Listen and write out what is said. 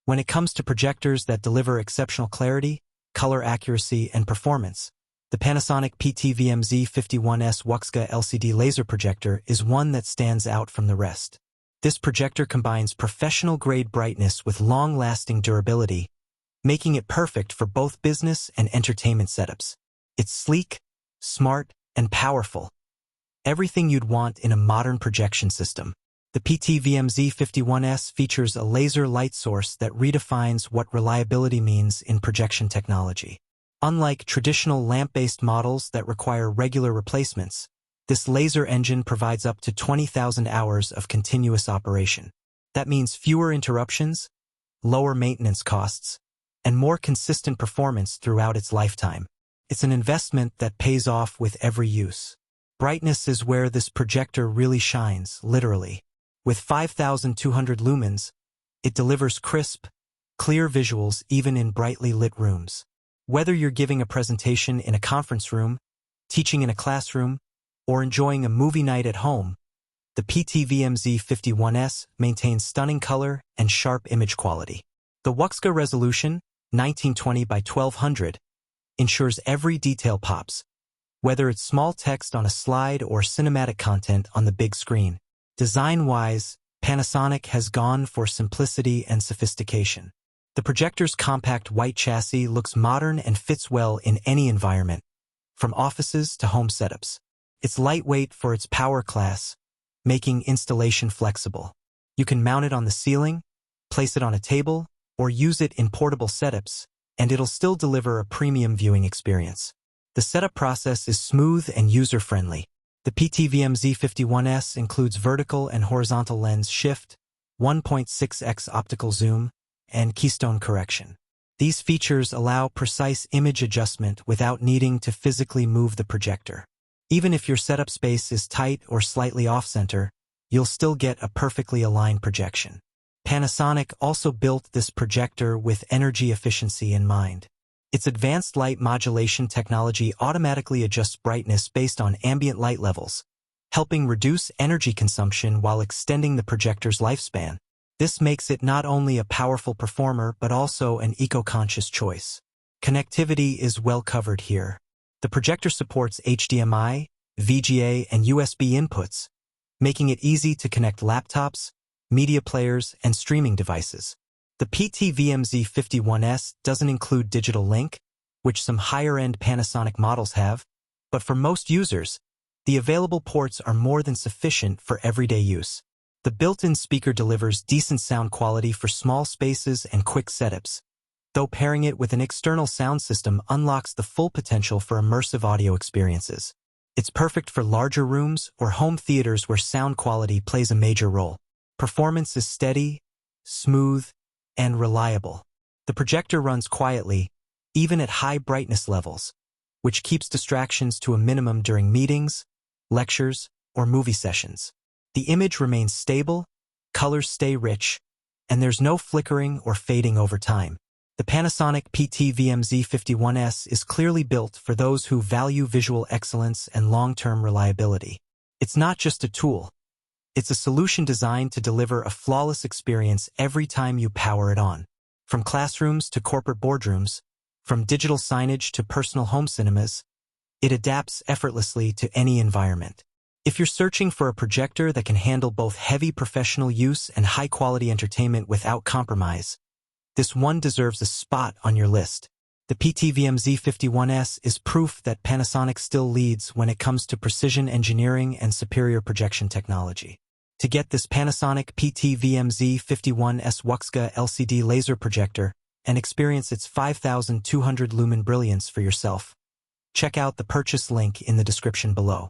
When it comes to projectors that deliver exceptional clarity, color accuracy, and performance, the Panasonic PT-VMZ51S WUXGA LCD laser projector is one that stands out from the rest. This projector combines professional-grade brightness with long-lasting durability, making it perfect for both business and entertainment setups. It's sleek, smart, and powerful. Everything you'd want in a modern projection system. The PT-VMZ51S features a laser light source that redefines what reliability means in projection technology. Unlike traditional lamp-based models that require regular replacements, this laser engine provides up to 20,000 hours of continuous operation. That means fewer interruptions, lower maintenance costs, and more consistent performance throughout its lifetime. It's an investment that pays off with every use. Brightness is where this projector really shines, literally. With 5,200 lumens, it delivers crisp, clear visuals even in brightly lit rooms. Whether you're giving a presentation in a conference room, teaching in a classroom, or enjoying a movie night at home, the PT-VMZ51S maintains stunning color and sharp image quality. The WUXGA resolution, 1920 by 1200, ensures every detail pops, whether it's small text on a slide or cinematic content on the big screen. Design-wise, Panasonic has gone for simplicity and sophistication. The projector's compact white chassis looks modern and fits well in any environment, from offices to home setups. It's lightweight for its power class, making installation flexible. You can mount it on the ceiling, place it on a table, or use it in portable setups, and it'll still deliver a premium viewing experience. The setup process is smooth and user-friendly. The PT-VMZ51S includes vertical and horizontal lens shift, 1.6x optical zoom, and keystone correction. These features allow precise image adjustment without needing to physically move the projector. Even if your setup space is tight or slightly off-center, you'll still get a perfectly aligned projection. Panasonic also built this projector with energy efficiency in mind. Its advanced light modulation technology automatically adjusts brightness based on ambient light levels, helping reduce energy consumption while extending the projector's lifespan. This makes it not only a powerful performer but also an eco-conscious choice. Connectivity is well covered here. The projector supports HDMI, VGA, and USB inputs, making it easy to connect laptops, media players, and streaming devices. The PT-VMZ51S doesn't include digital link, which some higher-end Panasonic models have, but for most users, the available ports are more than sufficient for everyday use. The built-in speaker delivers decent sound quality for small spaces and quick setups, though pairing it with an external sound system unlocks the full potential for immersive audio experiences. It's perfect for larger rooms or home theaters where sound quality plays a major role. Performance is steady, smooth, and reliable. The projector runs quietly, even at high brightness levels, which keeps distractions to a minimum during meetings, lectures, or movie sessions. The image remains stable, colors stay rich, and there's no flickering or fading over time. The Panasonic PT-VMZ51S is clearly built for those who value visual excellence and long-term reliability. It's not just a tool. It's a solution designed to deliver a flawless experience every time you power it on. From classrooms to corporate boardrooms, from digital signage to personal home cinemas, it adapts effortlessly to any environment. If you're searching for a projector that can handle both heavy professional use and high-quality entertainment without compromise, this one deserves a spot on your list. The PT-VMZ51S is proof that Panasonic still leads when it comes to precision engineering and superior projection technology. To get this Panasonic PT-VMZ51S WUXGA LCD laser projector and experience its 5,200 lumen brilliance for yourself, check out the purchase link in the description below.